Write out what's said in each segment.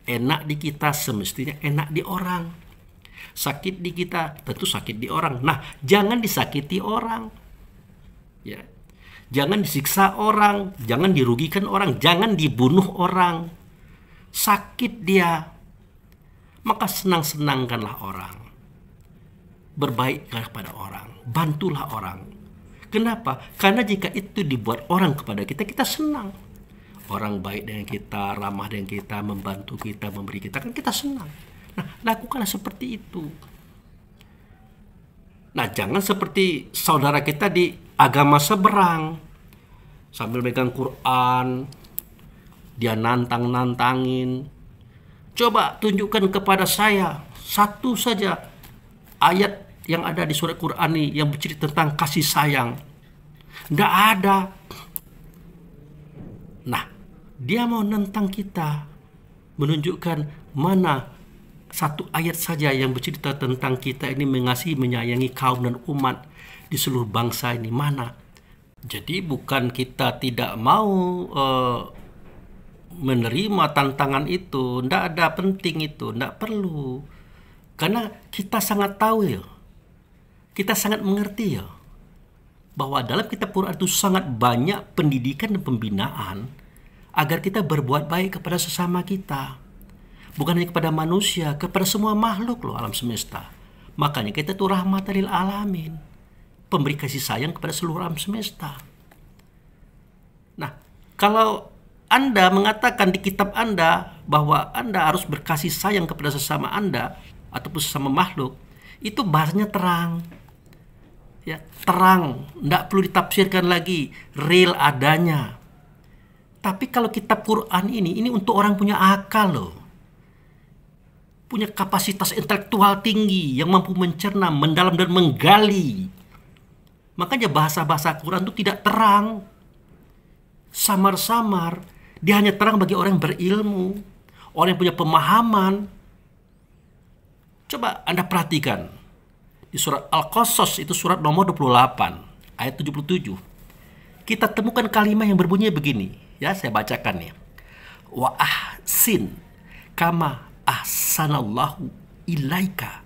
Enak di kita semestinya enak di orang. Sakit di kita tentu sakit di orang. Nah, jangan disakiti orang. Ya. Jangan disiksa orang, jangan dirugikan orang, jangan dibunuh orang. Sakit dia, maka senang-senangkanlah orang. Berbaiklah kepada orang, bantulah orang. Kenapa? Karena jika itu dibuat orang kepada kita, kita senang. Orang baik dengan kita, ramah dengan kita, membantu kita, memberi kita, kan kita senang. Nah, lakukanlah seperti itu. Nah, jangan seperti saudara kita di agama seberang. Sambil megang Quran, dia nantang-nantangin. Coba tunjukkan kepada saya satu saja ayat yang ada di surat Quran ini yang bercerita tentang kasih sayang. Nggak ada. Nah, dia mau nentang kita, menunjukkan mana satu ayat saja yang bercerita tentang kita ini mengasihi, menyayangi kaum dan umat di seluruh bangsa ini. Mana? Jadi bukan kita tidak mau menerima tantangan itu, ndak ada penting itu, ndak perlu. Karena kita sangat tahu ya, kita sangat mengerti ya, bahwa dalam kitab Quran itu sangat banyak pendidikan dan pembinaan agar kita berbuat baik kepada sesama kita. Bukan hanya kepada manusia, kepada semua makhluk loh alam semesta. Makanya kita itu rahmatan lil alamin, pemberi kasih sayang kepada seluruh alam semesta. Nah, kalau Anda mengatakan di kitab Anda bahwa Anda harus berkasih sayang kepada sesama Anda ataupun sesama makhluk, itu bahasanya terang. Ya, terang, tidak perlu ditafsirkan lagi, real adanya. Tapi kalau kitab Quran ini untuk orang punya akal loh. Punya kapasitas intelektual tinggi yang mampu mencerna, mendalam dan menggali. Makanya bahasa-bahasa Quran itu tidak terang, samar-samar. Dia hanya terang bagi orang yang berilmu, orang yang punya pemahaman. Coba Anda perhatikan di surat Al-Qasas, itu surat nomor 28 ayat 77. Kita temukan kalimat yang berbunyi begini, ya, saya bacakan ya. Wa ahsin kama ahsanallahu ilaika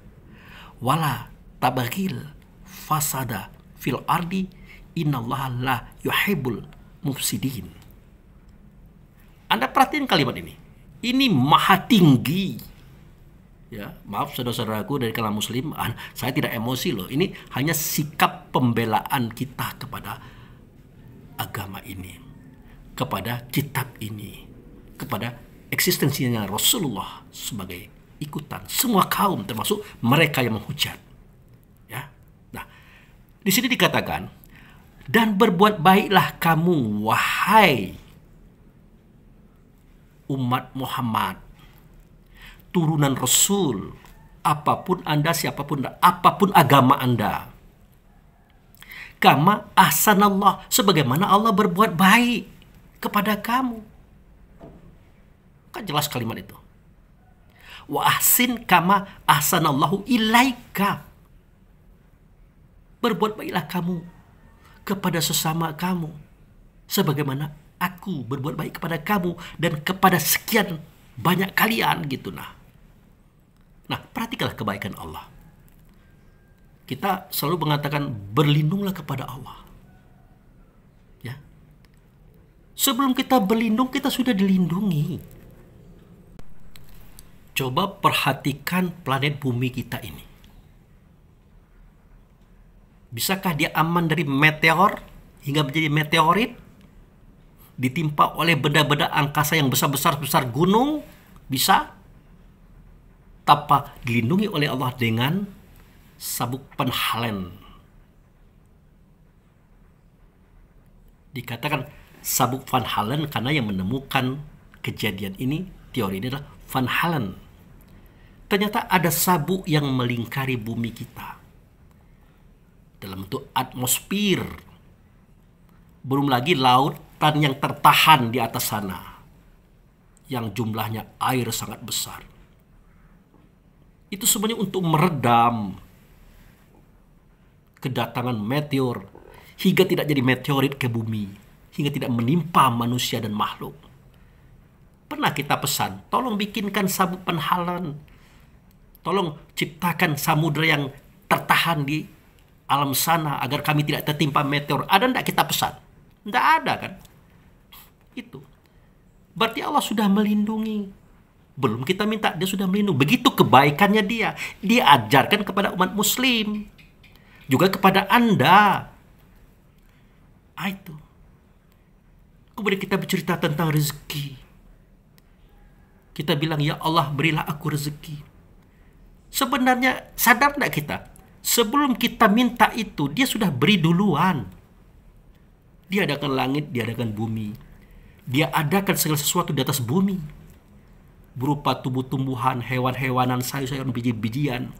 wala tabaghil fasada fil ardi innallaha la yuhibbul mufsidin. Anda perhatiin kalimat ini. Ini maha tinggi. Ya, maaf saudara-saudaraku dari kalangan muslim, saya tidak emosi loh. Ini hanya sikap pembelaan kita kepada agama ini, kepada kitab ini, kepada eksistensinya Rasulullah sebagai ikutan semua kaum termasuk mereka yang menghujat. Ya. Nah, di sini dikatakan, dan berbuat baiklah kamu wahai umat Muhammad, turunan Rasul, apapun Anda, siapapun, apapun agama Anda. Kama ahsanallah, sebagaimana Allah berbuat baik kepada kamu. Kan jelas kalimat itu. Wa ahsin kama ahsanallahu ilaika. Berbuat baiklah kamu kepada sesama kamu sebagaimana aku berbuat baik kepada kamu dan kepada sekian banyak kalian gitu. Nah, perhatikanlah kebaikan Allah. Kita selalu mengatakan berlindunglah kepada Allah. Ya. Sebelum kita berlindung, kita sudah dilindungi. Coba perhatikan planet bumi kita ini. Bisakah dia aman dari meteor hingga menjadi meteorit? Ditimpa oleh benda-benda angkasa yang besar-besar gunung? Bisa? Tanpa dilindungi oleh Allah dengan sabuk Van Dikatakan sabuk Van Halen karena yang menemukan kejadian ini, teori ini adalah Van Halen. Ternyata ada sabuk yang melingkari bumi kita dalam bentuk atmosfer. Belum lagi lautan yang tertahan di atas sana, yang jumlahnya air sangat besar. Itu sebenarnya untuk meredam kedatangan meteor hingga tidak jadi meteorit ke bumi, hingga tidak menimpa manusia dan makhluk. Pernah kita pesan, tolong bikinkan sabuk penhalan. Tolong ciptakan samudera yang tertahan di alam sana agar kami tidak tertimpa meteor. Ada enggak kita pesan? Enggak ada kan? Itu. Berarti Allah sudah melindungi. Belum kita minta, dia sudah melindungi. Begitu kebaikannya dia. Dia ajarkan kepada umat muslim. Juga kepada Anda. Itu. Kemudian kita bercerita tentang rezeki. Kita bilang, ya Allah berilah aku rezeki. Sebenarnya sadar tidak kita? Sebelum kita minta itu, dia sudah beri duluan. Dia adakan langit, dia adakan bumi. Dia adakan segala sesuatu di atas bumi. Berupa tumbuh-tumbuhan, hewan-hewanan, sayur-sayuran, biji-bijian.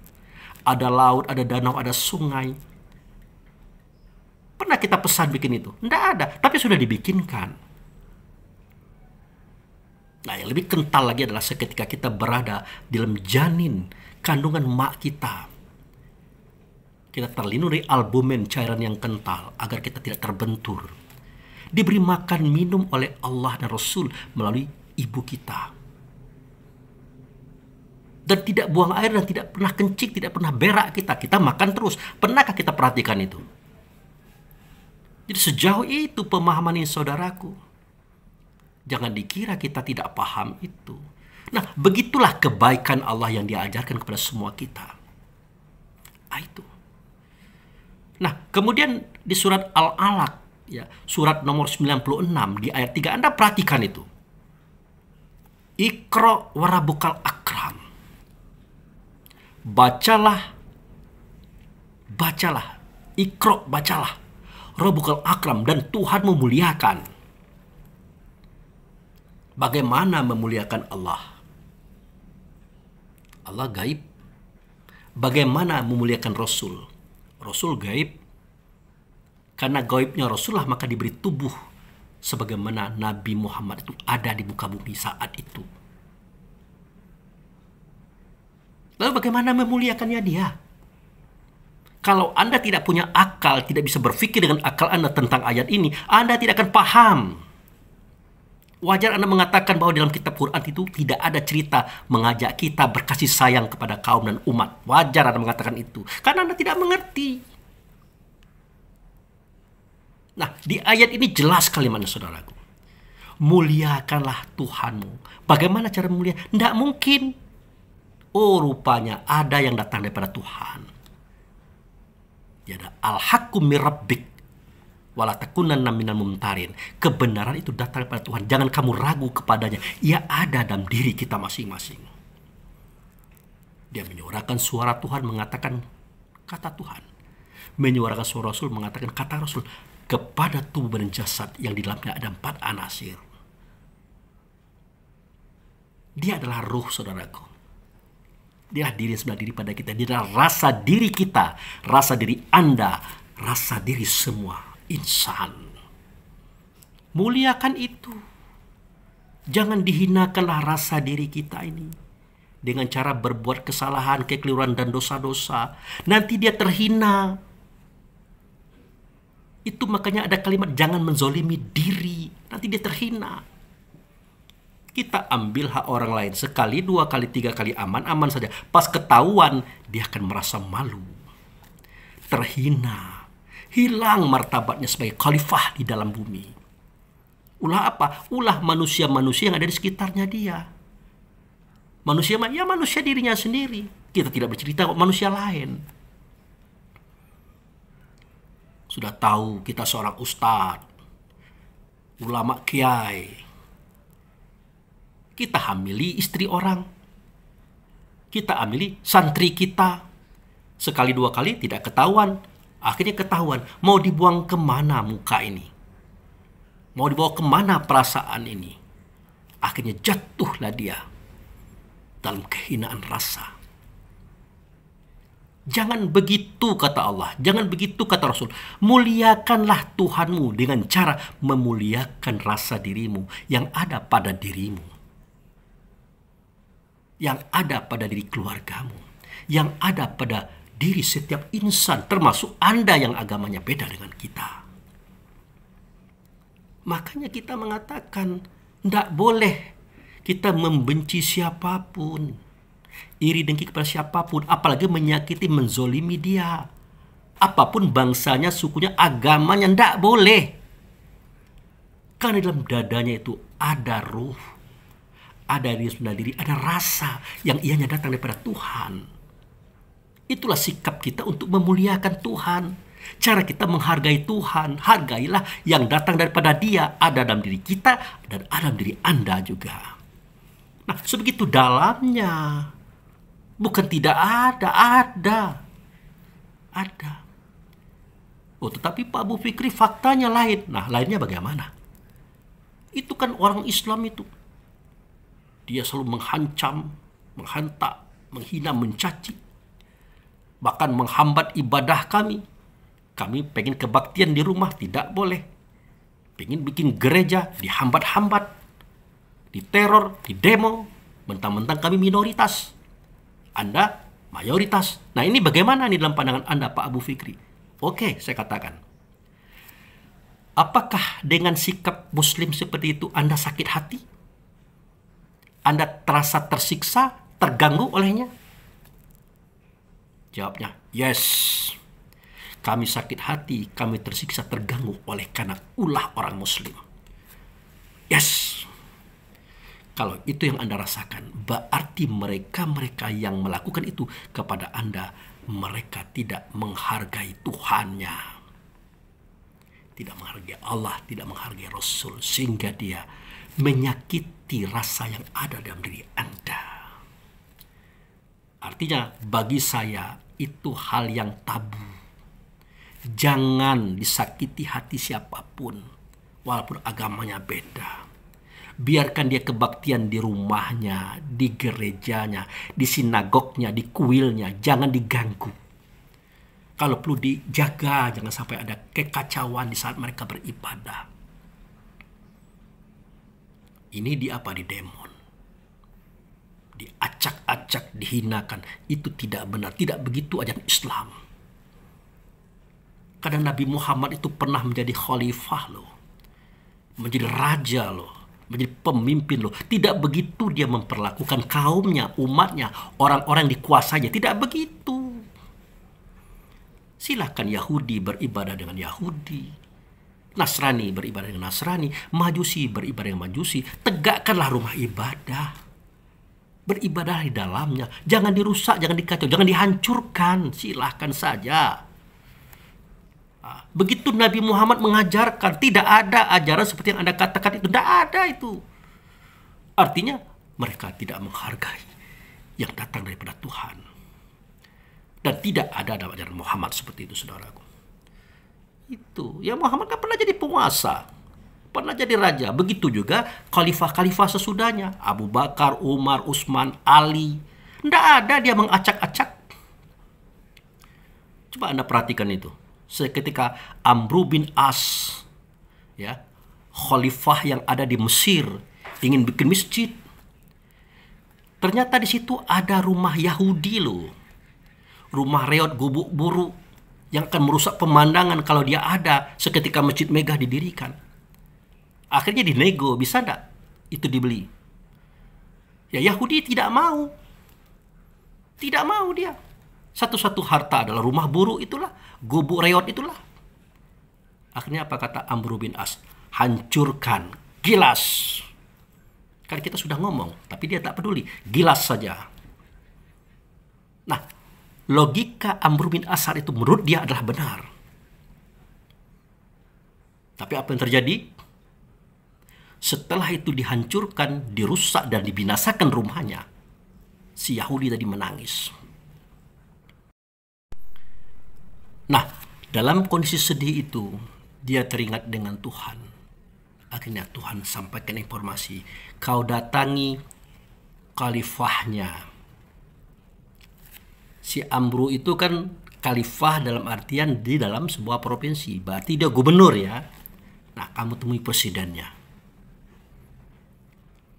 Ada laut, ada danau, ada sungai. Pernah kita pesan bikin itu? Tidak ada, tapi sudah dibikinkan. Nah, yang lebih kental lagi adalah seketika kita berada di dalam janin kandungan mak kita. Kita terlindung dari albumen cairan yang kental agar kita tidak terbentur. Diberi makan minum oleh Allah dan Rasul melalui ibu kita. Dan tidak buang air dan tidak pernah kencing, tidak pernah berak kita. Kita makan terus. Pernahkah kita perhatikan itu? Jadi sejauh itu pemahaman ini saudaraku. Jangan dikira kita tidak paham itu. Nah, begitulah kebaikan Allah yang diajarkan kepada semua kita. Itu. Nah, kemudian di surat Al-Alaq, ya, surat nomor 96 di ayat 3, Anda perhatikan itu. Iqra warabukal akram. Bacalah. Iqra, bacalah. Rabbukal akram, dan Tuhan memuliakan. Bagaimana memuliakan Allah? Allah gaib. Bagaimana memuliakan Rasul? Rasul gaib. Karena gaibnya Rasulullah maka diberi tubuh sebagaimana Nabi Muhammad itu ada di muka bumi saat itu. Lalu bagaimana memuliakannya dia? Kalau Anda tidak punya akal, tidak bisa berpikir dengan akal Anda tentang ayat ini, Anda tidak akan paham. Wajar Anda mengatakan bahwa dalam kitab Quran itu tidak ada cerita mengajak kita berkasih sayang kepada kaum dan umat. Wajar Anda mengatakan itu. Karena Anda tidak mengerti. Nah, di ayat ini jelas kalimatnya saudaraku. Muliakanlah Tuhanmu. Bagaimana cara mulia? Tidak mungkin. Oh, rupanya ada yang datang daripada Tuhan. Ya, ada al-haqqu mir rabbik. Wala takunanna minal mumtarin. Kebenaran itu datang daripada Tuhan. Jangan kamu ragu kepadanya. Ia ada dalam diri kita masing-masing. Dia menyuarakan suara Tuhan, mengatakan kata Tuhan. Menyuarakan suara Rasul, mengatakan kata Rasul. Kepada tubuh dan jasad yang di dalamnya ada 4 anasir. Dia adalah ruh, saudaraku. Dia adalah diri sebelah diri pada kita. Dia adalah rasa diri kita. Rasa diri Anda. Rasa diri semua insan. Muliakan itu. Jangan dihinakanlah rasa diri kita ini dengan cara berbuat kesalahan, kekeliruan dan dosa-dosa. Nanti dia terhina. Itu makanya ada kalimat jangan menzolimi diri. Nanti dia terhina. Kita ambil hak orang lain sekali, 2 kali, 3 kali aman saja. Pas ketahuan dia akan merasa malu. Terhina. Hilang martabatnya sebagai khalifah di dalam bumi. Ulah apa? Ulah manusia-manusia yang ada di sekitarnya dia. Manusia, ya manusia dirinya sendiri. Kita tidak bercerita manusia lain. Sudah tahu kita seorang ustadz, ulama kiai. Kita hamili istri orang. Kita hamili santri kita. Sekali 2 kali tidak ketahuan. Akhirnya ketahuan. Mau dibuang kemana muka ini? Mau dibawa kemana perasaan ini? Akhirnya jatuhlah dia dalam kehinaan rasa. Jangan begitu kata Allah. Jangan begitu kata Rasul. Muliakanlah Tuhanmu dengan cara memuliakan rasa dirimu yang ada pada dirimu. Yang ada pada diri keluargamu. Yang ada pada diri setiap insan. Termasuk Anda yang agamanya beda dengan kita. Makanya kita mengatakan tidak boleh Kita membenci siapapun, iri dengki kepada siapapun, apalagi menyakiti, menzolimi dia. Apapun bangsanya, sukunya, agamanya, tidak boleh. Karena dalam dadanya itu ada ruh, ada diri, ada rasa yang ianya datang daripada Tuhan. Itulah sikap kita untuk memuliakan Tuhan. Cara kita menghargai Tuhan, hargailah yang datang daripada Dia, ada dalam diri kita dan ada dalam diri Anda juga. Nah, sebegitu dalamnya. Bukan tidak ada, ada. Ada. Oh, tetapi Pak Abu Fikri faktanya lain. Nah, lainnya bagaimana? Itu kan orang Islam itu. Dia selalu menghancam, menghantak, menghina, mencaci. Bahkan menghambat ibadah kami. Kami pengen kebaktian di rumah, tidak boleh. Pengen bikin gereja, dihambat-hambat. Diteror, didemo. Mentang-mentang kami minoritas. Anda mayoritas. Nah, ini bagaimana nih dalam pandangan Anda, Pak Abu Fikri? Oke, saya katakan. Apakah dengan sikap Muslim seperti itu Anda sakit hati? Anda terasa tersiksa, terganggu olehnya? Jawabnya, yes. Kami sakit hati, kami tersiksa, terganggu oleh karena ulah orang Muslim. Yes. Kalau itu yang Anda rasakan, berarti mereka yang melakukan itu kepada Anda, mereka tidak menghargai Tuhannya. Tidak menghargai Allah, tidak menghargai Rasul. Sehingga dia menyakiti rasa yang ada dalam diri Anda. Artinya bagi saya itu hal yang tabu. Jangan disakiti hati siapapun, walaupun agamanya beda. Biarkan dia kebaktian di rumahnya, di gerejanya, di sinagognya, di kuilnya. Jangan diganggu. Kalau perlu dijaga, jangan sampai ada kekacauan di saat mereka beribadah. Ini di apa? Di demon. Diacak-acak, dihinakan. Itu tidak benar. Tidak begitu ajaran Islam. Karena Nabi Muhammad itu pernah menjadi khalifah loh. Menjadi raja loh. Menjadi pemimpin loh. Tidak begitu dia memperlakukan kaumnya, umatnya, orang-orang yang dikuasainya. Tidak begitu. Silahkan Yahudi beribadah dengan Yahudi. Nasrani beribadah dengan Nasrani. Majusi beribadah dengan Majusi. Tegakkanlah rumah ibadah. Beribadah di dalamnya. Jangan dirusak, jangan dikacau, jangan dihancurkan. Silahkan saja. Begitu Nabi Muhammad mengajarkan, tidak ada ajaran seperti yang Anda katakan itu. Tidak ada itu. Artinya mereka tidak menghargai yang datang daripada Tuhan. Dan tidak ada dalam ajaran Muhammad seperti itu, saudaraku. Itu. Ya Muhammad kan pernah jadi penguasa. Pernah jadi raja. Begitu juga khalifah-khalifah sesudahnya. Abu Bakar, Umar, Utsman, Ali. Tidak ada dia mengacak-acak. Coba Anda perhatikan itu. Seketika Amru bin As, ya, khalifah yang ada di Mesir, ingin bikin masjid. Ternyata di situ ada rumah Yahudi loh. Rumah reot, gubuk buru yang akan merusak pemandangan kalau dia ada seketika masjid megah didirikan. Akhirnya dinego, bisa enggak itu dibeli? Ya Yahudi tidak mau. Tidak mau dia. Satu-satu harta adalah rumah buru itulah, gubuk reot itulah. Akhirnya apa kata Amru bin As? Hancurkan, gilas. Kan kita sudah ngomong, tapi dia tak peduli. Gilas saja. Nah, logika Amru bin As itu menurut dia adalah benar. Tapi apa yang terjadi? Setelah itu dihancurkan, dirusak dan dibinasakan rumahnya, si Yahudi tadi menangis. Nah, dalam kondisi sedih itu, dia teringat dengan Tuhan. Akhirnya Tuhan sampaikan informasi, kau datangi khalifahnya. Si Amru itu kan khalifah dalam artian di dalam sebuah provinsi. Berarti dia gubernur ya. Nah, kamu temui presidennya.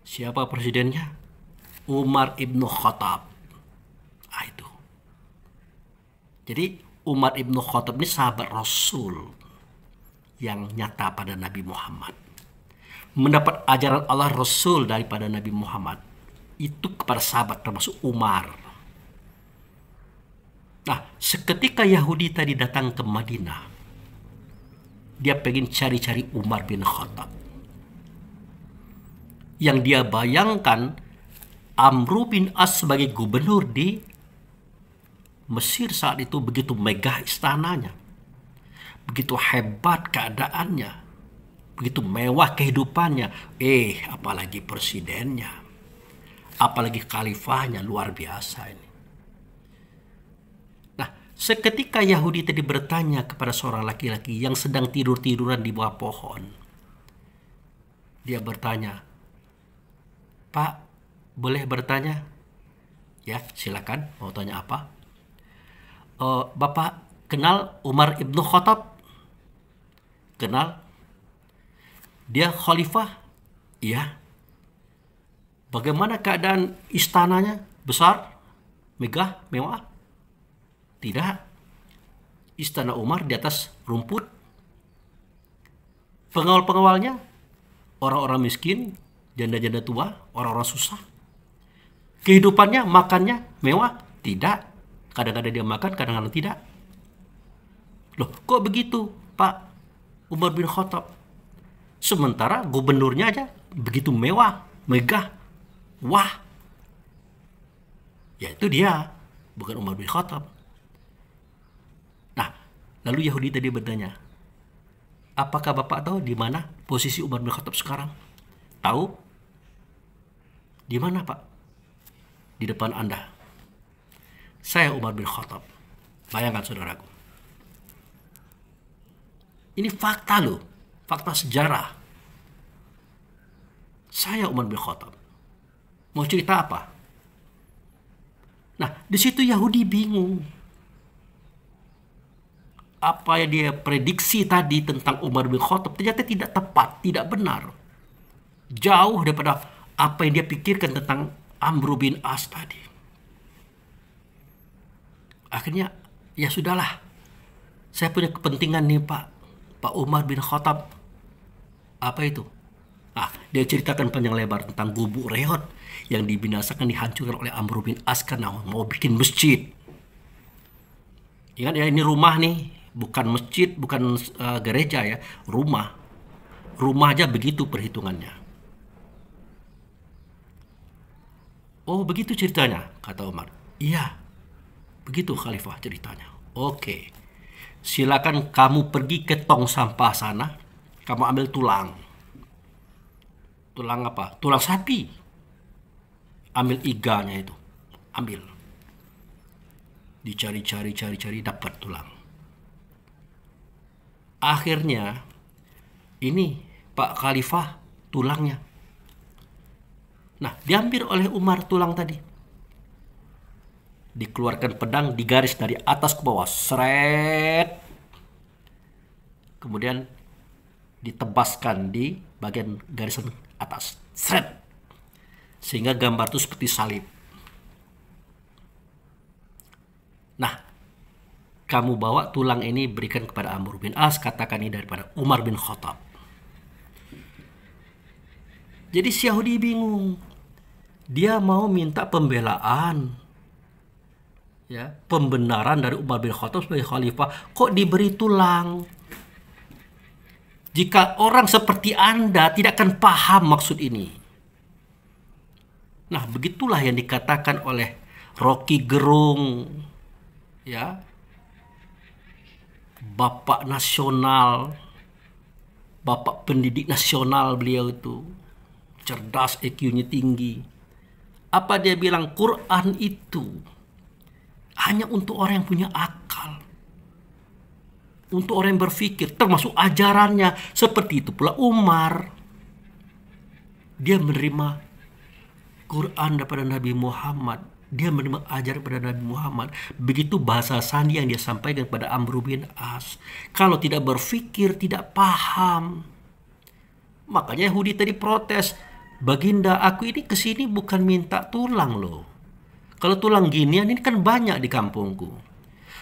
Siapa presidennya? Umar ibnu Khattab. Ah, itu. Jadi Umar ibnu Khattab ini sahabat Rasul yang nyata pada Nabi Muhammad. mendapat ajaran Allah Rasul daripada Nabi Muhammad. Itu kepada sahabat termasuk Umar. Nah, seketika Yahudi tadi datang ke Madinah, dia pengen cari-cari Umar bin Khattab. Yang dia bayangkan Amr bin As sebagai gubernur di Mesir saat itu begitu megah istananya, begitu hebat keadaannya, begitu mewah kehidupannya. Apalagi presidennya, apalagi khalifahnya, luar biasa ini. Nah, seketika Yahudi tadi bertanya kepada seorang laki-laki yang sedang tidur-tiduran di bawah pohon. Dia bertanya, "Pak, boleh bertanya?" "Ya, silakan. Mau tanya apa?" "Bapak kenal Umar ibnu Khattab?" "Kenal." "Dia khalifah?" "Iya." "Bagaimana keadaan istananya? Besar? Megah? Mewah?" "Tidak. Istana Umar di atas rumput. Pengawal-pengawalnya orang-orang miskin, janda-janda tua, orang-orang susah. Kehidupannya, makannya mewah?" "Tidak. Kadang-kadang dia makan, kadang-kadang tidak." "Loh, kok begitu, Pak Umar bin Khattab? Sementara gubernurnya aja begitu mewah, megah, wah." Ya itu dia, bukan Umar bin Khattab. Nah, lalu Yahudi tadi bertanya, "Apakah Bapak tahu di mana posisi Umar bin Khattab sekarang?" "Tahu." "Di mana, Pak?" "Di depan Anda. Saya Umar bin Khattab." Bayangkan saudaraku. Ini fakta loh, fakta sejarah. Saya Umar bin Khattab. Mau cerita apa? Nah, di situ Yahudi bingung. Apa yang dia prediksi tadi tentang Umar bin Khattab ternyata tidak tepat, tidak benar. Jauh daripada apa yang dia pikirkan tentang Amr bin As tadi. Akhirnya, ya sudahlah. Saya punya kepentingan nih Pak Umar bin Khattab. "Apa itu?" Dia ceritakan panjang lebar tentang gubuk Reot yang dibinasakan, dihancurkan oleh Amr bin As karena mau bikin masjid. Ingat ya, ini rumah nih, bukan masjid, bukan gereja ya, rumah. Rumah aja begitu perhitungannya. "Oh begitu ceritanya," kata Umar. "Iya, begitu Khalifah ceritanya." "Oke, silakan kamu pergi ke tong sampah sana, kamu ambil tulang." "Tulang apa?" "Tulang sapi." "Ambil iganya itu, ambil." Dicari, dapat tulang. Akhirnya, ini Pak Khalifah tulangnya. Nah, diambil oleh Umar tulang tadi. Dikeluarkan pedang, digaris dari atas ke bawah, seret. Kemudian ditebaskan di bagian garisan atas, seret. Sehingga gambar itu seperti salib. Nah, kamu bawa tulang ini berikan kepada Amr bin As, katakan ini daripada Umar bin Khattab. Jadi si Yahudi bingung. Dia mau minta pembelaan, ya, pembenaran dari Umar bin Khattab sebagai khalifah, kok diberi tulang? Jika orang seperti Anda tidak akan paham maksud ini. Nah, begitulah yang dikatakan oleh Rocky Gerung, ya, bapak nasional, bapak pendidik nasional beliau itu, cerdas, IQ-nya tinggi. Apa dia bilang? Quran itu hanya untuk orang yang punya akal, untuk orang yang berpikir, termasuk ajarannya. Seperti itu pula Umar. Dia menerima Quran daripada Nabi Muhammad. Dia menerima ajaran daripada Nabi Muhammad. Begitu bahasa sandi yang dia sampaikan kepada Amr bin As. Kalau tidak berpikir, tidak paham. Makanya Yahudi tadi protes. "Baginda, aku ini kesini bukan minta tulang loh. Kalau tulang ginian ini kan banyak di kampungku."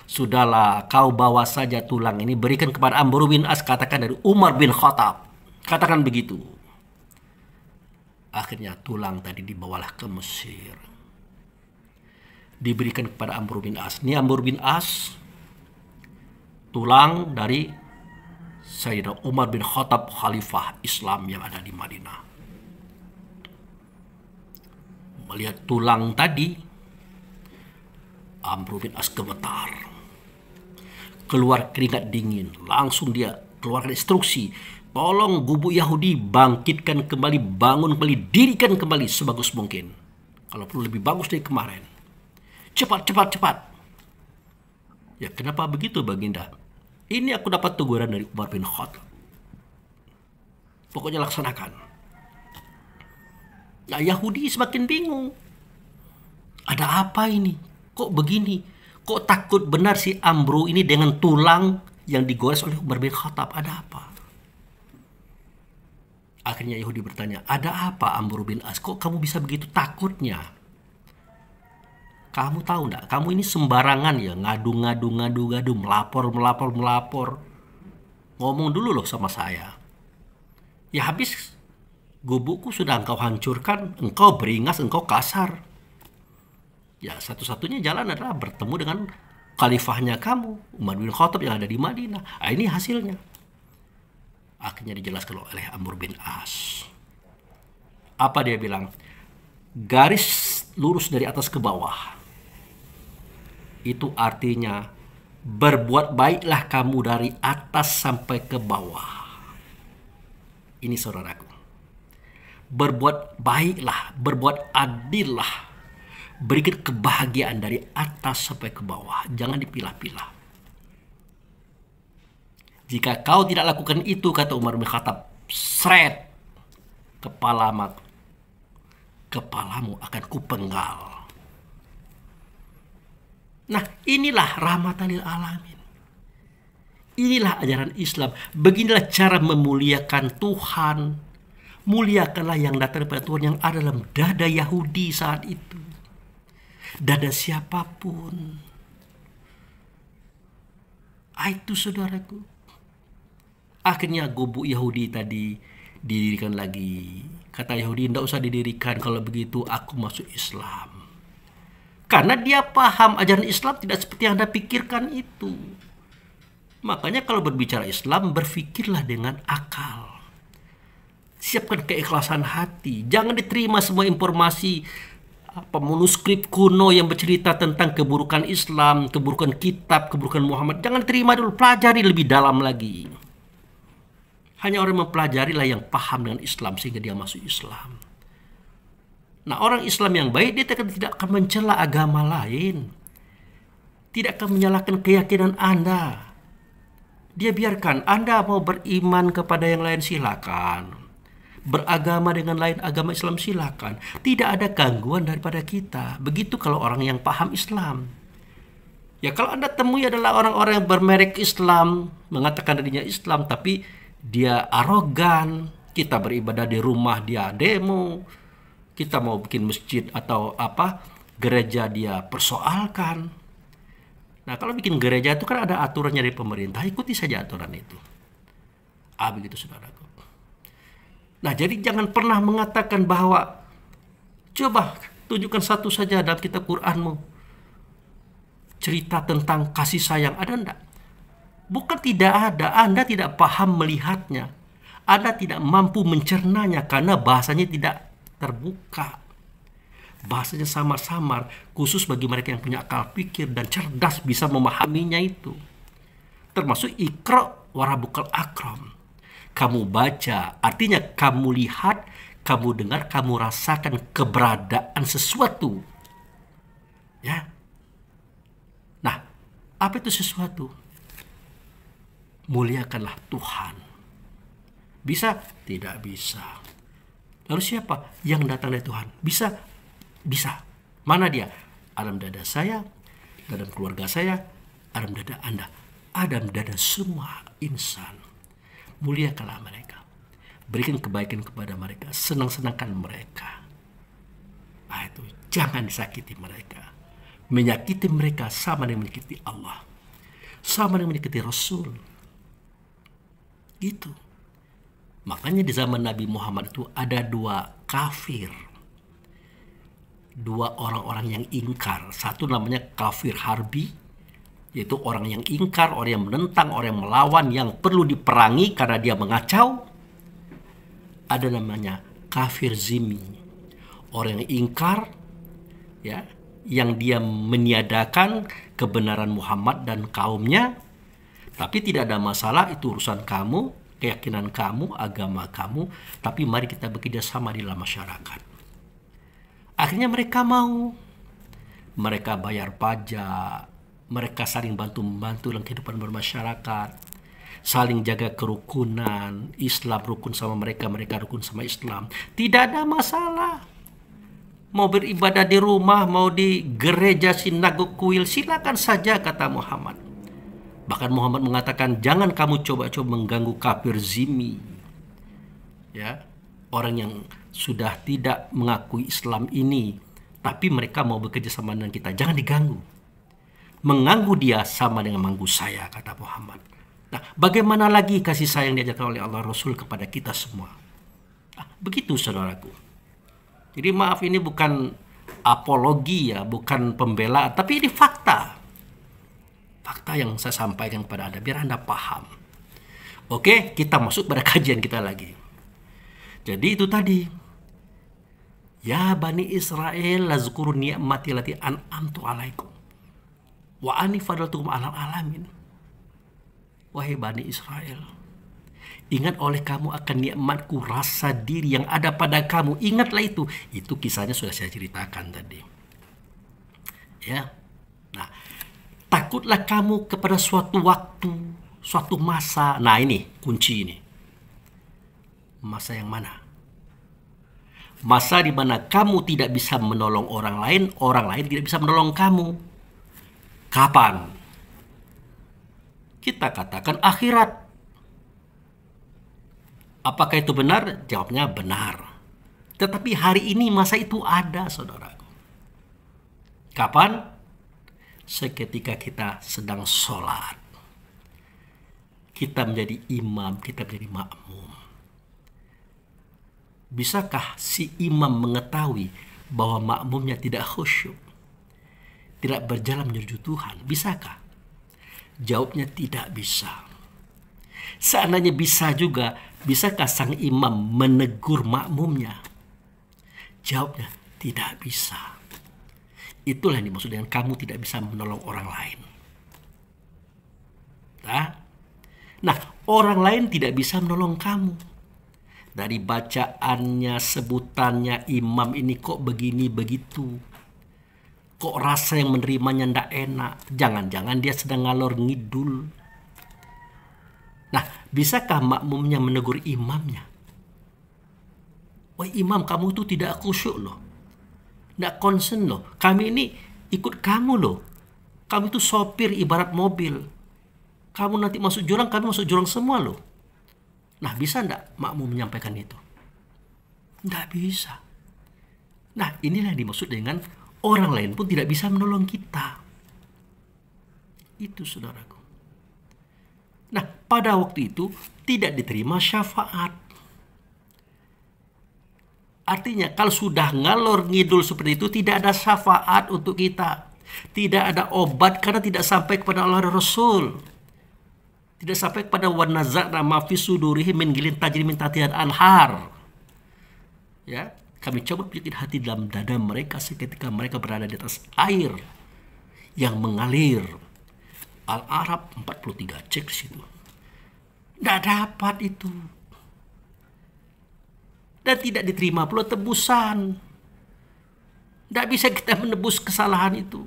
"Sudahlah, kau bawa saja tulang ini, berikan kepada Amr bin As, katakan dari Umar bin Khattab." Katakan begitu. Akhirnya tulang tadi dibawalah ke Mesir. Diberikan kepada Amr bin As. Ini Amr bin As, tulang dari Sayyidina Umar bin Khattab, khalifah Islam yang ada di Madinah. Melihat tulang tadi, Amr bin As gemetar. Keluar keringat dingin. Langsung dia keluarkan instruksi. Tolong gubuk Yahudi bangkitkan kembali, bangun kembali, dirikan kembali sebagus mungkin. Kalau perlu lebih bagus dari kemarin. Cepat, cepat, cepat. Ya, kenapa begitu, Baginda? Ini aku dapat teguran dari Umar bin Khattab. Pokoknya laksanakan. Nah, Yahudi semakin bingung. Ada apa ini? Kok begini? Kok takut benar si Amru ini dengan tulang yang digores oleh Umar bin Khattab? Ada apa? Akhirnya Yahudi bertanya, ada apa Amr bin As? Kok kamu bisa begitu takutnya? Kamu tahu enggak? Kamu ini sembarangan ya, ngadu, melapor. Ngomong dulu loh sama saya. Ya habis gubukku sudah engkau hancurkan, engkau beringas, engkau kasar. Ya satu-satunya jalan adalah bertemu dengan khalifahnya kamu, Umar bin Khattab yang ada di Madinah. Nah, ini hasilnya. Akhirnya dijelaskan oleh Amr bin As. Apa dia bilang? Garis lurus dari atas ke bawah. Itu artinya berbuat baiklah kamu dari atas sampai ke bawah. Ini saudaraku. Berbuat baiklah, berbuat adillah. Berikan kebahagiaan dari atas sampai ke bawah. Jangan dipilah-pilah. Jika kau tidak lakukan itu, kata Umar bin Khattab, seret kepalamu akan kupenggal. Nah, inilah rahmatan lil alamin. Inilah ajaran Islam. Beginilah cara memuliakan Tuhan. Muliakanlah yang datang daripada Tuhan yang ada dalam dada Yahudi saat itu. Dada siapapun. Itu saudaraku. Akhirnya gubuk Yahudi tadi didirikan lagi. Kata Yahudi, tidak usah didirikan, kalau begitu aku masuk Islam. Karena dia paham ajaran Islam tidak seperti yang Anda pikirkan itu. Makanya kalau berbicara Islam, berfikirlah dengan akal. Siapkan keikhlasan hati. Jangan diterima semua informasi manuskrip kuno yang bercerita tentang keburukan Islam, keburukan kitab, keburukan Muhammad. Jangan terima dulu, pelajari lebih dalam lagi. Hanya orang mempelajarilah yang paham dengan Islam sehingga dia masuk Islam. Nah, orang Islam yang baik dia tidak akan mencela agama lain. Tidak akan menyalahkan keyakinan Anda. Dia biarkan Anda mau beriman kepada yang lain silakan. Beragama dengan lain agama Islam silakan. Tidak ada gangguan daripada kita. Begitu kalau orang yang paham Islam. Ya kalau Anda temui adalah orang-orang yang bermerek Islam, mengatakan dirinya Islam tapi dia arogan. Kita beribadah di rumah, dia demo. Kita mau bikin masjid atau gereja, dia persoalkan. Nah, kalau bikin gereja itu kan ada aturannya dari pemerintah, ikuti saja aturan itu. Begitu saudaraku. Nah, jadi jangan pernah mengatakan bahwa coba tunjukkan satu saja dalam kitab Qur'anmu cerita tentang kasih sayang, ada enggak? Bukan tidak ada, Anda tidak paham melihatnya. Anda tidak mampu mencernanya karena bahasanya tidak terbuka. Bahasanya samar-samar, khusus bagi mereka yang punya akal pikir dan cerdas bisa memahaminya itu. Termasuk Iqra wa rabbukal akram. Kamu baca, artinya kamu lihat, kamu dengar, kamu rasakan keberadaan sesuatu. Ya. Nah, apa itu sesuatu? Muliakanlah Tuhan. Bisa? Tidak bisa. Lalu siapa yang datang dari Tuhan? Bisa? Bisa. Mana dia? Dalam dada saya, dalam keluarga saya, dalam dada Anda, dalam dada semua insan. Muliakanlah mereka. Berikan kebaikan kepada mereka. Senang-senangkan mereka. Itu jangan disakiti mereka. Menyakiti mereka sama dengan menyakiti Allah. Sama dengan menyakiti Rasul. Gitu. Makanya di zaman Nabi Muhammad itu ada dua kafir. Dua orang-orang yang ingkar. Satu namanya kafir harbi, yaitu orang yang ingkar, orang yang menentang, orang yang melawan, yang perlu diperangi karena dia mengacau. Ada namanya kafir zimmi, orang yang ingkar, ya, yang dia meniadakan kebenaran Muhammad dan kaumnya, tapi tidak ada masalah, itu urusan kamu, keyakinan kamu, agama kamu, tapi mari kita bekerja sama di dalam masyarakat. Akhirnya mereka mau, mereka bayar pajak, mereka saling bantu-membantu dalam kehidupan bermasyarakat, saling jaga kerukunan, Islam rukun sama mereka, mereka rukun sama Islam. Tidak ada masalah. Mau beribadah di rumah, mau di gereja, sinagog, kuil, silakan saja, kata Muhammad. Bahkan Muhammad mengatakan, jangan kamu coba-coba mengganggu kafir zimmi. Ya, orang yang sudah tidak mengakui Islam ini, tapi mereka mau bekerja sama dengan kita, jangan diganggu. Mengganggu dia sama dengan mengganggu saya, kata Muhammad. Nah, bagaimana lagi kasih sayang diajarkan oleh Allah Rasul kepada kita semua? Nah, begitu saudaraku. Jadi maaf, ini bukan apologi ya, bukan pembelaan, tapi ini fakta. Fakta yang saya sampaikan kepada Anda, biar Anda paham. Oke, kita masuk pada kajian kita lagi. Jadi itu tadi. Ya Bani Israel, lazkuru ni'mati lati an'amtu alaikum. Wa ani fadaltukum alal alamin. Wahai Bani Israel, ingat oleh kamu akan nikmatku, rasa diri yang ada pada kamu. Ingatlah itu. Itu kisahnya sudah saya ceritakan tadi. Ya. Nah, takutlah kamu kepada suatu waktu, suatu masa. Nah, ini kunci ini. Masa yang mana? Masa di mana kamu tidak bisa menolong orang lain tidak bisa menolong kamu. Kapan? Kita katakan akhirat. Apakah itu benar? Jawabnya benar. Tetapi hari ini masa itu ada, saudaraku. Kapan? Seketika kita sedang sholat. Kita menjadi imam, kita menjadi makmum. Bisakah si imam mengetahui bahwa makmumnya tidak khusyuk, tidak berjalan menuju Tuhan? Bisakah? Jawabnya tidak bisa. Seandainya bisa juga, bisakah sang imam menegur makmumnya? Jawabnya tidak bisa. Itulah yang dimaksud dengan kamu tidak bisa menolong orang lain. Nah, orang lain tidak bisa menolong kamu. Dari bacaannya, sebutannya, imam ini kok begini begitu. Kok rasa yang menerimanya ndak enak. Jangan-jangan dia sedang ngalor ngidul. Nah, bisakah makmumnya menegur imamnya? Wah, imam, kamu tuh tidak khusyuk loh. Nggak concern loh. Kami ini ikut kamu loh. Kami tuh sopir ibarat mobil. Kamu nanti masuk jurang, kami masuk jurang semua loh. Nah, bisa nggak makmum menyampaikan itu? Nggak bisa. Nah, inilah yang dimaksud dengan orang lain pun tidak bisa menolong kita. Itu, saudaraku. Nah, pada waktu itu tidak diterima syafaat. Artinya, kalau sudah ngalor ngidul seperti itu, tidak ada syafaat untuk kita. Tidak ada obat karena tidak sampai kepada Allah dan Rasul. Tidak sampai kepada wa naza'na ma fi sudurihim min ghillin tajri min tahtihal anhar. Ya, kami cabut penyakit hati dalam dada mereka seketika mereka berada di atas air yang mengalir. Al-Arab 43, cek situ. Tidak dapat itu. Dan tidak diterima pula tebusan. Tidak bisa kita menebus kesalahan itu.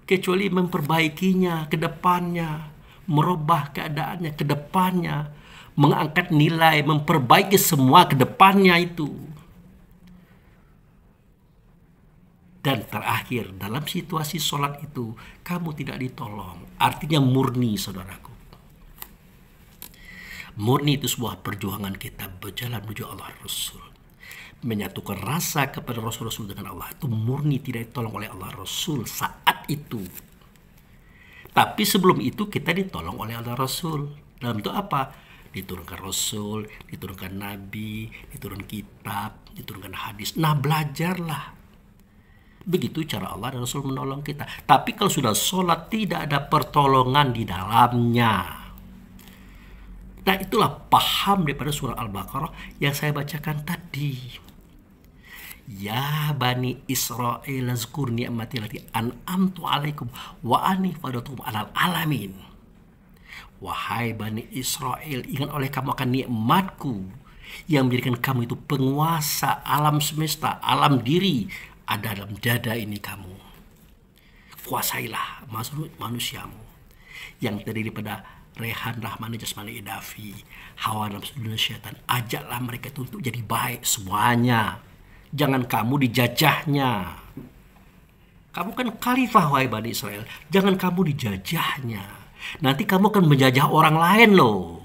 Kecuali memperbaikinya ke depannya. Merubah keadaannya ke depannya, mengangkat nilai, memperbaiki semua ke depannya itu. Dan terakhir, dalam situasi sholat itu, kamu tidak ditolong. Artinya murni, saudaraku. Murni itu sebuah perjuangan kita berjalan menuju Allah Rasul. Menyatukan rasa kepada Rasul-Rasul dengan Allah. Itu murni tidak ditolong oleh Allah Rasul saat itu. Tapi sebelum itu kita ditolong oleh Allah Rasul. Dalam itu apa? diturunkan Rasul, diturunkan Nabi, diturunkan kitab, diturunkan hadis. Nah, belajarlah. Begitu cara Allah dan Rasul menolong kita. Tapi kalau sudah sholat tidak ada pertolongan di dalamnya. Nah, itulah paham daripada surah Al-Baqarah yang saya bacakan tadi. Ya Bani Israel azkur ni'mati lati an'amtu alaikum wa ani fadatukum alal alamin. Wahai Bani Israel, ingat oleh kamu akan nikmatku yang menjadikan kamu itu penguasa alam semesta, alam diri ada dalam dada ini kamu. Kuasailah manusiamu yang terdiri pada rehan, rahmani, jasmani, idafi, hawa nafsu dan syaitan. Ajaklah mereka itu untuk jadi baik semuanya. Jangan kamu dijajahnya. Kamu kan khalifah, wahai Bani Israel. Jangan kamu dijajahnya. Nanti kamu akan menjajah orang lain loh.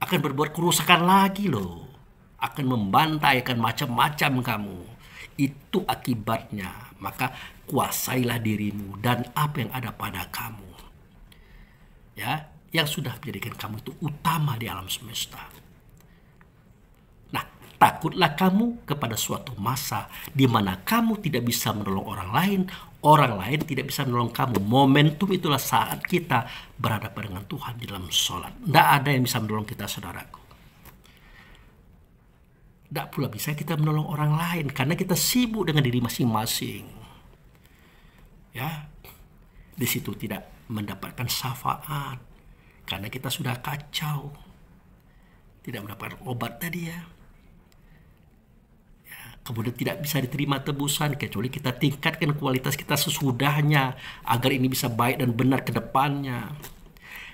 Akan berbuat kerusakan lagi loh. Akan membantai, akan macam-macam kamu. Itu akibatnya. Maka kuasailah dirimu dan apa yang ada pada kamu. Ya, yang sudah menjadikan kamu itu utama di alam semesta. Nah, takutlah kamu kepada suatu masa di mana kamu tidak bisa menolong orang lain tidak bisa menolong kamu. Momentum itulah saat kita berhadapan dengan Tuhan di dalam sholat. Tidak ada yang bisa menolong kita, saudaraku. Tidak pula bisa kita menolong orang lain karena kita sibuk dengan diri masing-masing. Ya, di situ tidak mendapatkan syafaat karena kita sudah kacau, tidak mendapatkan obat tadi ya. Kemudian tidak bisa diterima tebusan kecuali kita tingkatkan kualitas kita sesudahnya agar ini bisa baik dan benar ke depannya.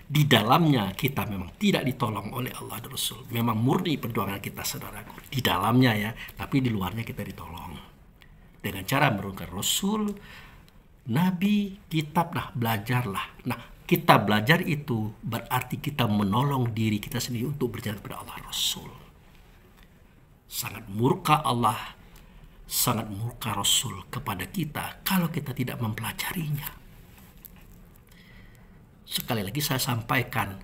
Di dalamnya kita memang tidak ditolong oleh Allah dan Rasul. Memang murni perjuangan kita, saudaraku. Di dalamnya ya, tapi di luarnya kita ditolong. Dengan cara menurunkan Rasul, Nabi, kitab, nah belajarlah. Nah, kita belajar itu berarti kita menolong diri kita sendiri untuk berjalan kepada Allah Rasul. Sangat murka Allah, sangat murka Rasul kepada kita kalau kita tidak mempelajarinya. Sekali lagi saya sampaikan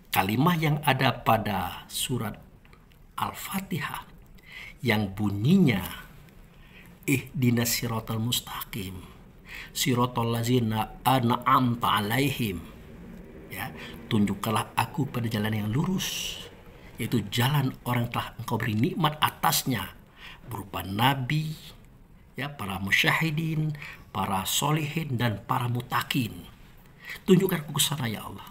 kalimat yang ada pada surat Al-Fatihah yang bunyinya ihdinas siratal mustaqim siratal ladzina an'amta alaihim, ya, tunjukkanlah aku pada jalan yang lurus, yaitu jalan orang telah engkau beri nikmat atasnya berupa nabi, ya, para musyahidin, para solihin dan para mutakin. Tunjukkan aku ke sana ya Allah.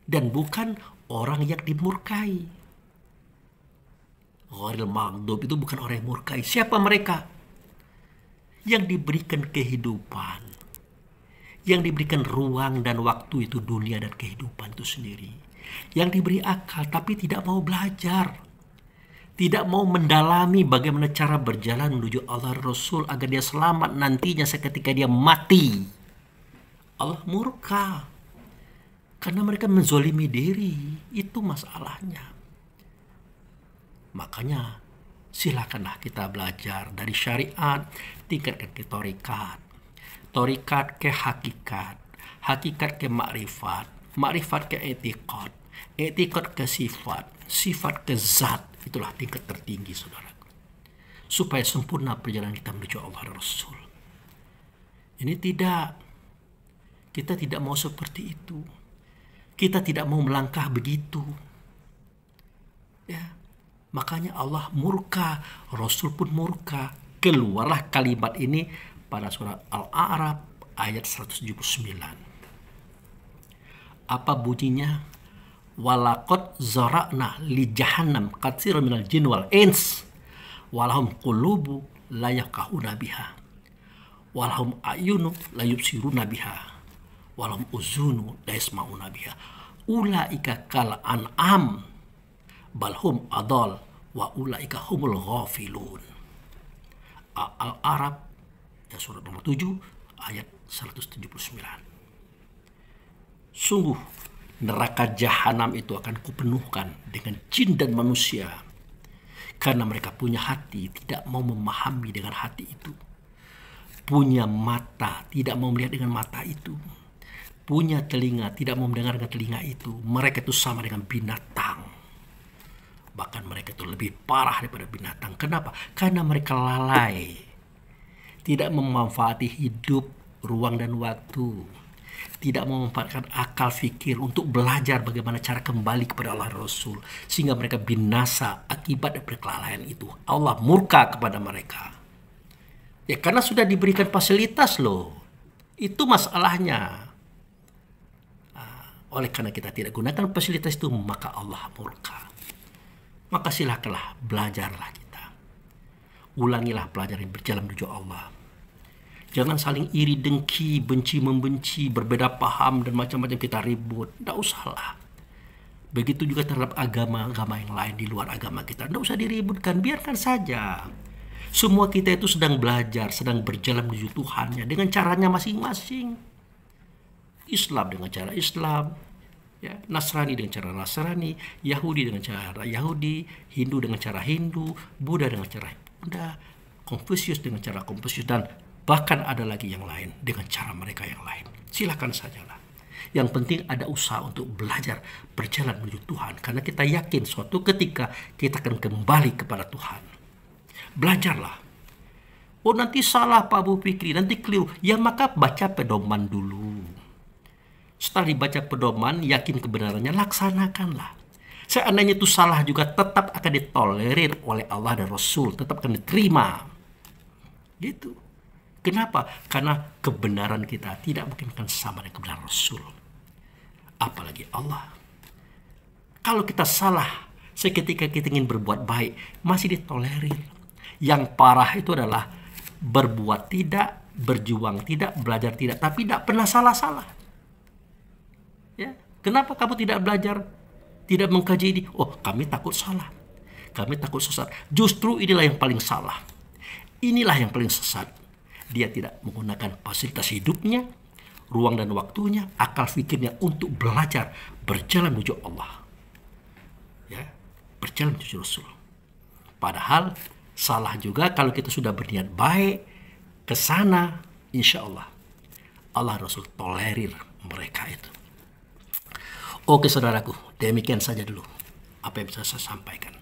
Dan bukan orang yang dimurkai. Ghairil maghdub itu bukan orang yang murkai. Siapa mereka? Yang diberikan kehidupan, yang diberikan ruang dan waktu itu dunia dan kehidupan itu sendiri. Yang diberi akal tapi tidak mau belajar, tidak mau mendalami bagaimana cara berjalan menuju Allah Rasul agar dia selamat nantinya seketika dia mati. Allah murka karena mereka menzolimi diri. Itu masalahnya. Makanya silakanlah kita belajar dari syariat, tingkatkan ke torikat, torikat ke hakikat, hakikat ke makrifat, makrifat ke etikot, etikot ke sifat, sifat ke zat. Itulah tingkat tertinggi, saudaraku, supaya sempurna perjalanan kita menuju Allah Rasul. Ini kita tidak mau seperti itu. Kita tidak mau melangkah begitu. Ya, makanya Allah murka, Rasul pun murka. Keluarlah kalimat ini pada surat Al-A'raf ayat 179. Apa bunyinya? Walaqad zara'na li jahannam katsiran minal jin wal ins walahum qulubu la yafqahuna biha walahum ayunu la yubsiruna biha walahum uzunu la yasma'una biha ulaika kal an'am balhum adal wa ulaika humul ghafilun. Al-A'raf ya, surat nomor 7 ayat 179. Sungguh neraka jahanam itu akan kupenuhkan dengan jin dan manusia karena mereka punya hati tidak mau memahami dengan hati itu, punya mata tidak mau melihat dengan mata itu, punya telinga, tidak mau mendengarkan telinga itu, mereka itu sama dengan binatang. Bahkan mereka itu lebih parah daripada binatang. Kenapa? Karena mereka lalai. Tidak memanfaati hidup, ruang dan waktu. Tidak memanfaatkan akal fikir untuk belajar bagaimana cara kembali kepada Allah Rasul. Sehingga mereka binasa akibat dari kelalaian itu. Allah murka kepada mereka. Ya karena sudah diberikan fasilitas loh. Itu masalahnya. Oleh karena kita tidak gunakan fasilitas itu, maka Allah murka. Maka silakanlah, belajarlah kita. Ulangilah pelajaran berjalan menuju Allah. Jangan saling iri, dengki, benci, membenci, berbeda paham, dan macam-macam kita ribut. Tidak usahlah. Begitu juga terhadap agama-agama yang lain di luar agama kita. Tidak usah diributkan, biarkan saja. Semua kita itu sedang belajar, sedang berjalan menuju Tuhannya dengan caranya masing-masing. Islam dengan cara Islam, ya, Nasrani dengan cara Nasrani, Yahudi dengan cara Yahudi, Hindu dengan cara Hindu, Buddha dengan cara Buddha, Konfusius dengan cara Konfusius, dan bahkan ada lagi yang lain dengan cara mereka yang lain. Silakan sajalah. Yang penting ada usaha untuk belajar berjalan menuju Tuhan, karena kita yakin suatu ketika kita akan kembali kepada Tuhan. Belajarlah. Oh nanti salah Pak Bu Fikri, nanti keliru. Ya maka baca pedoman dulu. Setelah dibaca pedoman, yakin kebenarannya, laksanakanlah. Seandainya itu salah juga tetap akan ditolerir oleh Allah dan Rasul, tetap akan diterima. Gitu. Kenapa? Karena kebenaran kita tidak mungkin akan sama dengan kebenaran Rasul. Apalagi Allah. Kalau kita salah, seketika kita ingin berbuat baik, masih ditolerir. Yang parah itu adalah berbuat tidak, berjuang tidak, belajar tidak, tapi tidak pernah salah-salah. Ya, kenapa kamu tidak belajar, tidak mengkaji ini? Oh, kami takut salah, kami takut sesat. Justru inilah yang paling salah. Inilah yang paling sesat. Dia tidak menggunakan fasilitas hidupnya, ruang dan waktunya, akal fikirnya untuk belajar berjalan menuju Allah. Ya, berjalan menuju Rasul. Padahal salah juga kalau kita sudah berniat baik ke sana, insya Allah Allah Rasul tolerir mereka itu. Oke saudaraku, demikian saja dulu apa yang bisa saya sampaikan.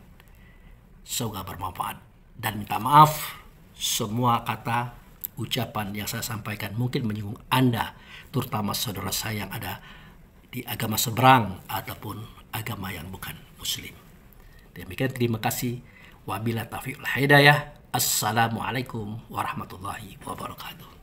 Semoga bermanfaat, dan minta maaf semua kata ucapan yang saya sampaikan mungkin menyinggung Anda, terutama saudara saya yang ada di agama seberang ataupun agama yang bukan Muslim. Demikian, terima kasih. Wabillahi taufiq wal hidayah. Assalamualaikum warahmatullahi wabarakatuh.